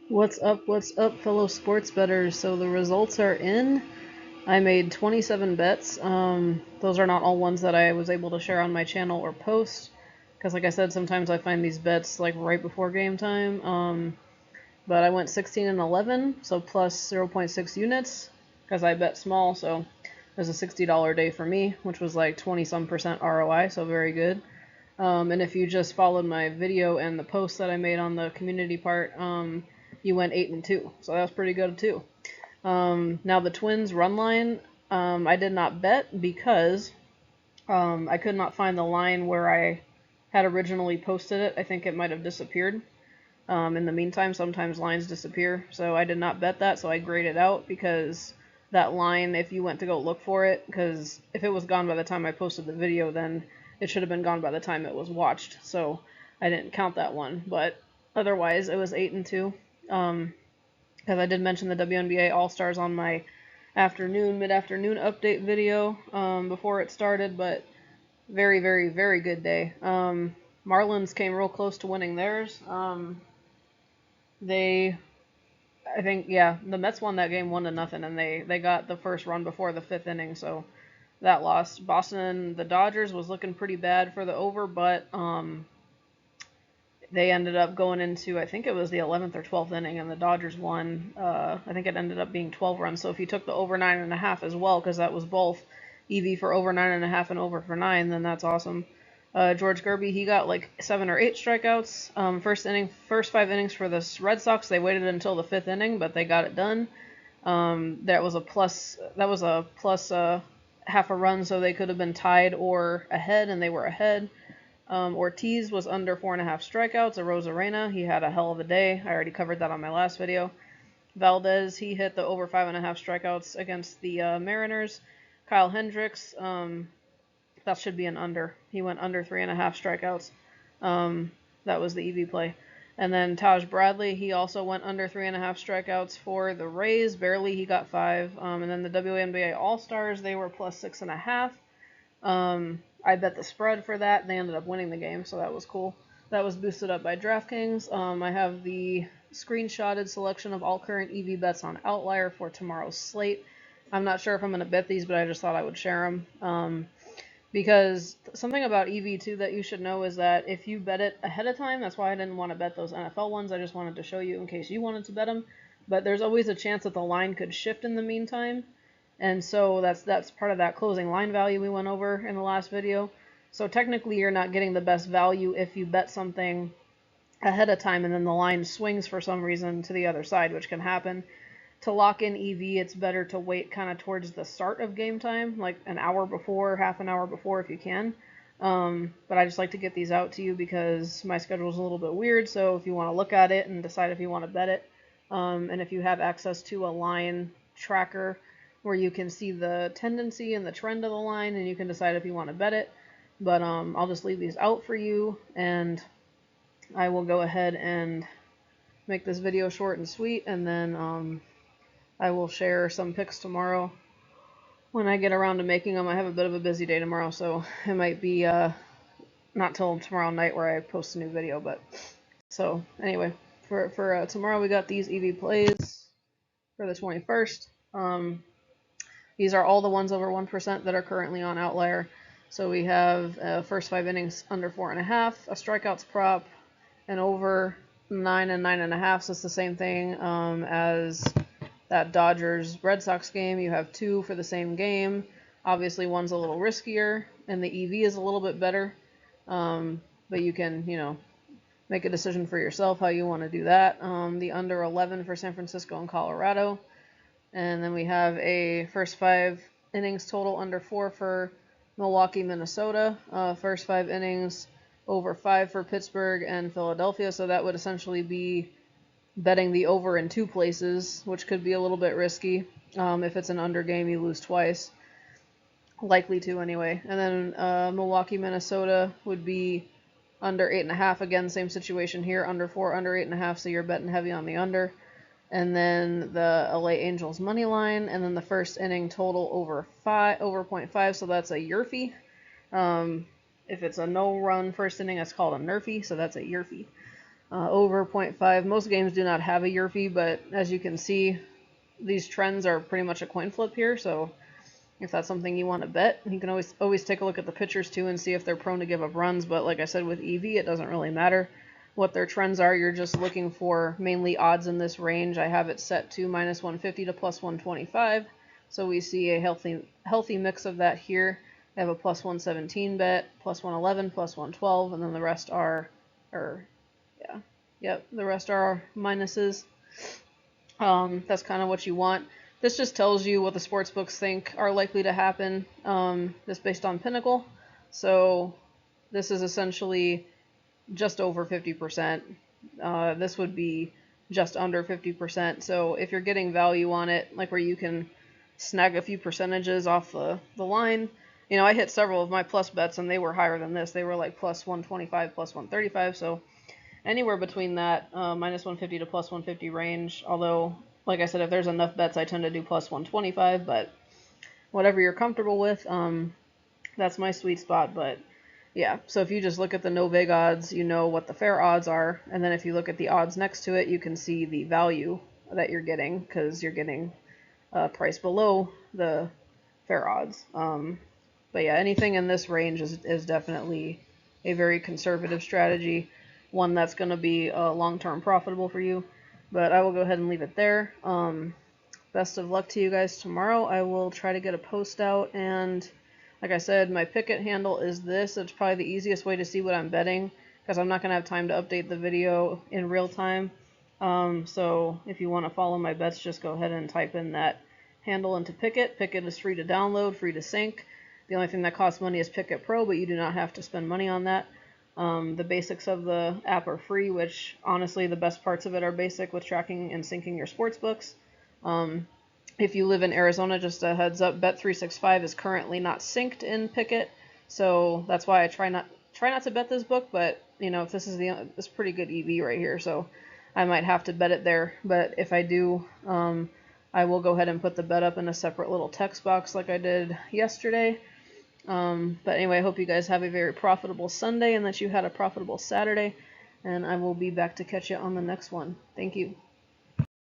What's up, fellow sports bettors? So the results are in. I made 27 bets. Those are not all ones that I was able to share on my channel or post, because like I said, sometimes I find these bets like right before game time. But I went 16 and 11, so plus 0.6 units, because I bet small, so it was a $60 day for me, which was like 20 some percent ROI, so very good. And if you just followed my video and the post that I made on the community part, you went 8 and 2, so that was pretty good too. Now the Twins run line, I did not bet because I could not find the line where I had originally posted it. I think it might have disappeared. In the meantime, sometimes lines disappear, so I did not bet that, so I grayed it out because that line, if you went to go look for it, because if it was gone by the time I posted the video, then it should have been gone by the time it was watched, so I didn't count that one. But otherwise, it was 8 and 2. Because I did mention the WNBA All-Stars on my mid-afternoon update video before it started, but very, very, very good day. Marlins came real close to winning theirs. They, I think, yeah, the Mets won that game 1-0, and they got the first run before the fifth inning, so that lost. Boston, the Dodgers was looking pretty bad for the over, but they ended up going into, I think it was the 11th or 12th inning, and the Dodgers won. I think it ended up being 12 runs. So if you took the over 9.5 as well, because that was both EV for over 9.5 and over for 9, then that's awesome. George Gerby, he got like 7 or 8 strikeouts. First 5 innings for the Red Sox, they waited until the 5th inning, but they got it done. That was a plus. Half a run, so they could have been tied or ahead, and they were ahead. Ortiz was under 4.5 strikeouts. Arozarena, he had a hell of a day. I already covered that on my last video. Valdez, he hit the over 5.5 strikeouts against the Mariners. Kyle Hendricks, that should be an under. He went under 3.5 strikeouts. That was the EV play. And then Taj Bradley, he also went under 3.5 strikeouts for the Rays. Barely, he got 5. And then the WNBA All-Stars, they were plus 6.5. I bet the spread for that. They ended up winning the game, so that was cool. That was boosted up by DraftKings. I have the screenshotted selection of all current EV bets on Outlier for tomorrow's slate. I'm not sure if I'm going to bet these, but I just thought I would share them. Because something about EV2 that you should know is that if you bet it ahead of time, that's why I didn't want to bet those NFL ones. I just wanted to show you in case you wanted to bet them. But there's always a chance that the line could shift in the meantime. And so that's part of that closing line value we went over in the last video. So technically you're not getting the best value if you bet something ahead of time and then the line swings for some reason to the other side, which can happen. To lock in EV, it's better to wait kind of towards the start of game time, like an hour before, half an hour before if you can. But I just like to get these out to you because my schedule is a little bit weird, so if you want to look at it and decide if you want to bet it, and if you have access to a line tracker where you can see the tendency and the trend of the line, and you can decide if you want to bet it. But I'll just leave these out for you, and I will go ahead and make this video short and sweet, and then I will share some picks tomorrow when I get around to making them. I have a bit of a busy day tomorrow, so it might be not till tomorrow night where I post a new video. But so anyway, for tomorrow we got these EV plays for the 21st. These are all the ones over 1% that are currently on Outlier. So we have first 5 innings under 4.5, a strikeouts prop, and over 9 and 9.5. So it's the same thing as that Dodgers Red Sox game. You have 2 for the same game. Obviously, one's a little riskier, and the EV is a little bit better. But you can, make a decision for yourself how you want to do that. The under 11 for San Francisco and Colorado. And then we have a first 5 innings total under 4 for Milwaukee, Minnesota. First 5 innings over 5 for Pittsburgh and Philadelphia. So that would essentially be betting the over in 2 places, which could be a little bit risky. If it's an under game, you lose twice. Likely to anyway. And then Milwaukee, Minnesota would be under 8.5. Again, same situation here. Under 4, under 8.5. So you're betting heavy on the under. And then the LA Angels money line, and then the first inning total over 0.5, so that's a Yerfie. If it's a no-run first inning, that's called a Nerfie, so that's a Yerfie. over 0.5. Most games do not have a year fee, but as you can see, these trends are pretty much a coin flip here. So if that's something you want to bet, you can always take a look at the pitchers too and see if they're prone to give up runs. But like I said, with EV, it doesn't really matter what their trends are. You're just looking for mainly odds in this range. I have it set to -150 to +125. So we see a healthy mix of that here. I have a +117 bet, +111, +112, and then the rest are, the rest are minuses. That's kind of what you want. This just tells you what the sports books think are likely to happen, just based on Pinnacle. So this is essentially just over 50%. This would be just under 50%. So if you're getting value on it, like where you can snag a few percentages off the line, you know, I hit several of my plus bets and they were higher than this. They were like +125, +135. So anywhere between that -150 to +150 range. Although, like I said, if there's enough bets, I tend to do +125. But whatever you're comfortable with, that's my sweet spot. But yeah, so if you just look at the no vig odds, you know what the fair odds are, and then if you look at the odds next to it, you can see the value that you're getting, because you're getting a price below the fair odds. But yeah, anything in this range is definitely a very conservative strategy, one that's going to be long-term profitable for you. But I will go ahead and leave it there. Best of luck to you guys tomorrow. I will try to get a post out, and like I said, my Pickett handle is this. It's probably the easiest way to see what I'm betting, because I'm not going to have time to update the video in real time. So if you want to follow my bets, just go ahead and type in that handle into Pickett. Pickett is free to download, free to sync. The only thing that costs money is Pickett Pro, but you do not have to spend money on that. The basics of the app are free, which honestly the best parts of it are basic, with tracking and syncing your sports books. If you live in Arizona, just a heads up, Bet365 is currently not synced in Pickett, so that's why I try not to bet this book. But you know, if this is it's pretty good EV right here, so I might have to bet it there. But if I do, I will go ahead and put the bet up in a separate little text box like I did yesterday. But anyway, I hope you guys have a very profitable Sunday and that you had a profitable Saturday, and I will be back to catch you on the next one. Thank you.